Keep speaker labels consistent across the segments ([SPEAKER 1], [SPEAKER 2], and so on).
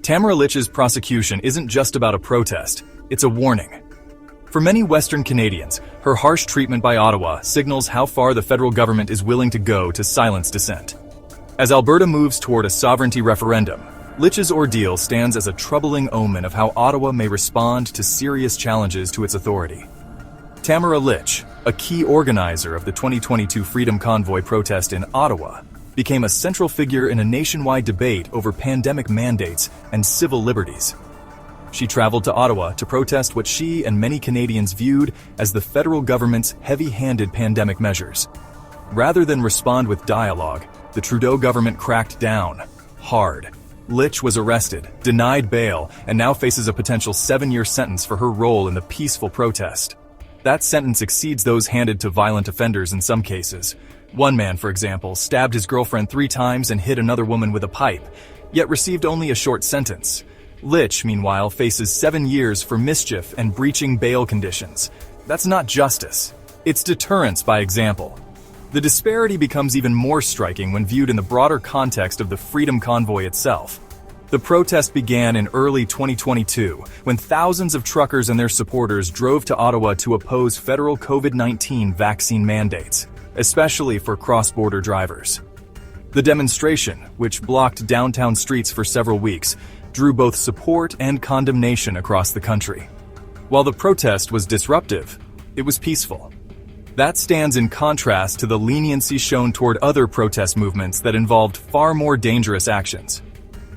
[SPEAKER 1] Tamara Lich's prosecution isn't just about a protest, it's a warning. For many Western Canadians, her harsh treatment by Ottawa signals how far the federal government is willing to go to silence dissent. As Alberta moves toward a sovereignty referendum, Lich's ordeal stands as a troubling omen of how Ottawa may respond to serious challenges to its authority. Tamara Lich, a key organizer of the 2022 Freedom Convoy protest in Ottawa, became a central figure in a nationwide debate over pandemic mandates and civil liberties. She traveled to Ottawa to protest what she and many Canadians viewed as the federal government's heavy-handed pandemic measures. Rather than respond with dialogue, the Trudeau government cracked down hard. Lich was arrested, denied bail, and now faces a potential 7-year sentence for her role in the peaceful protest. That sentence exceeds those handed to violent offenders in some cases. One man, for example, stabbed his girlfriend 3 times and hit another woman with a pipe, yet received only a short sentence. Lich, meanwhile, faces 7 years for mischief and breaching bail conditions. That's not justice. It's deterrence by example. The disparity becomes even more striking when viewed in the broader context of the Freedom Convoy itself. The protest began in early 2022, when thousands of truckers and their supporters drove to Ottawa to oppose federal COVID-19 vaccine mandates, especially for cross-border drivers. The demonstration, which blocked downtown streets for several weeks, drew both support and condemnation across the country. While the protest was disruptive, it was peaceful. That stands in contrast to the leniency shown toward other protest movements that involved far more dangerous actions.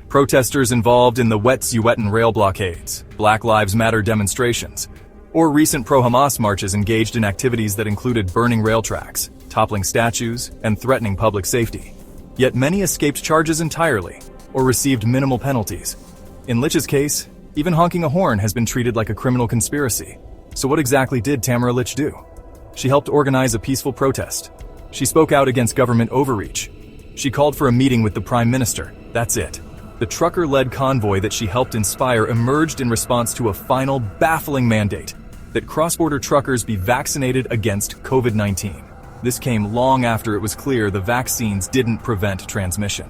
[SPEAKER 1] Protesters involved in the Wet'suwet'en rail blockades, Black Lives Matter demonstrations, or recent pro-Hamas marches engaged in activities that included burning rail tracks, toppling statues, and threatening public safety. Yet many escaped charges entirely, or received minimal penalties. In Lich's case, even honking a horn has been treated like a criminal conspiracy. So what exactly did Tamara Lich do? She helped organize a peaceful protest. She spoke out against government overreach. She called for a meeting with the Prime Minister. That's it. The trucker-led convoy that she helped inspire emerged in response to a final, baffling mandate that cross-border truckers be vaccinated against COVID-19. This came long after it was clear the vaccines didn't prevent transmission.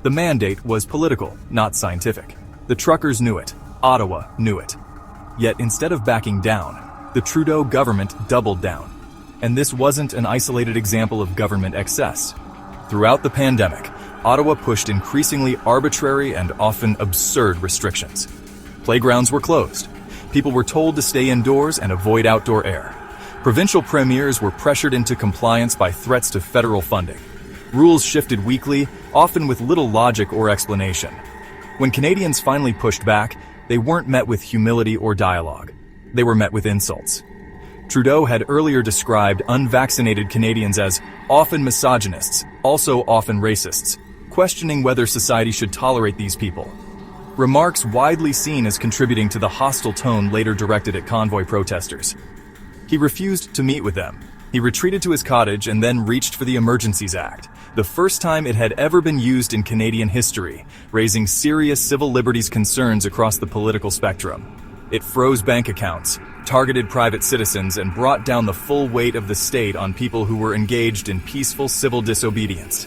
[SPEAKER 1] The mandate was political, not scientific. The truckers knew it. Ottawa knew it. Yet instead of backing down, the Trudeau government doubled down. And this wasn't an isolated example of government excess. Throughout the pandemic, Ottawa pushed increasingly arbitrary and often absurd restrictions. Playgrounds were closed. People were told to stay indoors and avoid outdoor air. Provincial premiers were pressured into compliance by threats to federal funding. Rules shifted weekly, often with little logic or explanation. When Canadians finally pushed back, they weren't met with humility or dialogue. They were met with insults. Trudeau had earlier described unvaccinated Canadians as often misogynists, also often racists, questioning whether society should tolerate these people. Remarks widely seen as contributing to the hostile tone later directed at convoy protesters. He refused to meet with them. He retreated to his cottage and then reached for the Emergencies Act, the first time it had ever been used in Canadian history, raising serious civil liberties concerns across the political spectrum. It froze bank accounts, targeted private citizens, and brought down the full weight of the state on people who were engaged in peaceful civil disobedience.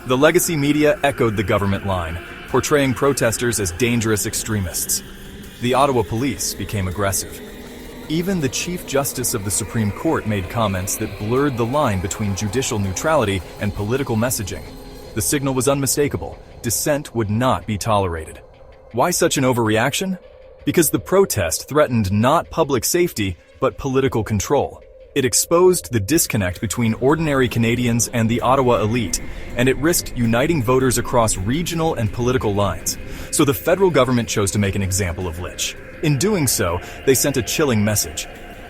[SPEAKER 1] The legacy media echoed the government line, portraying protesters as dangerous extremists. The Ottawa police became aggressive. Even the Chief Justice of the Supreme Court made comments that blurred the line between judicial neutrality and political messaging. The signal was unmistakable. Dissent would not be tolerated. Why such an overreaction? Because the protest threatened not public safety, but political control. It exposed the disconnect between ordinary Canadians and the Ottawa elite, and it risked uniting voters across regional and political lines. So the federal government chose to make an example of Lich. In doing so, they sent a chilling message.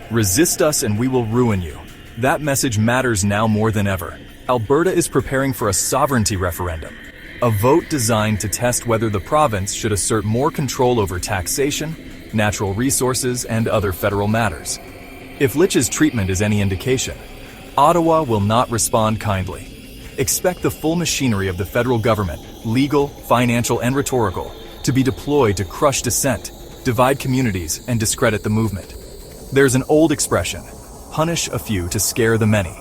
[SPEAKER 1] Resist us and we will ruin you. That message matters now more than ever. Alberta is preparing for a sovereignty referendum, a vote designed to test whether the province should assert more control over taxation, natural resources, and other federal matters. If Lich's treatment is any indication, Ottawa will not respond kindly. Expect the full machinery of the federal government, legal, financial, and rhetorical, to be deployed to crush dissent, divide communities, and discredit the movement. There's an old expression, punish a few to scare the many.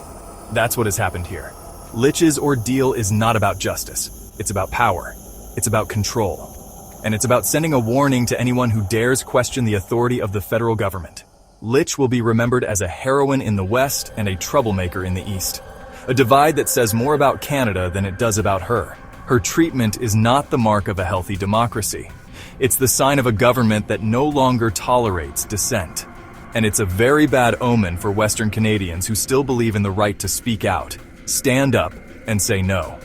[SPEAKER 1] That's what has happened here. Lich's ordeal is not about justice. It's about power. It's about control. and it's about sending a warning to anyone who dares question the authority of the federal government. Lich will be remembered as a heroine in the West and a troublemaker in the East. A divide that says more about Canada than it does about her. Her treatment is not the mark of a healthy democracy. It's the sign of a government that no longer tolerates dissent. And it's a very bad omen for Western Canadians who still believe in the right to speak out, stand up, and say no.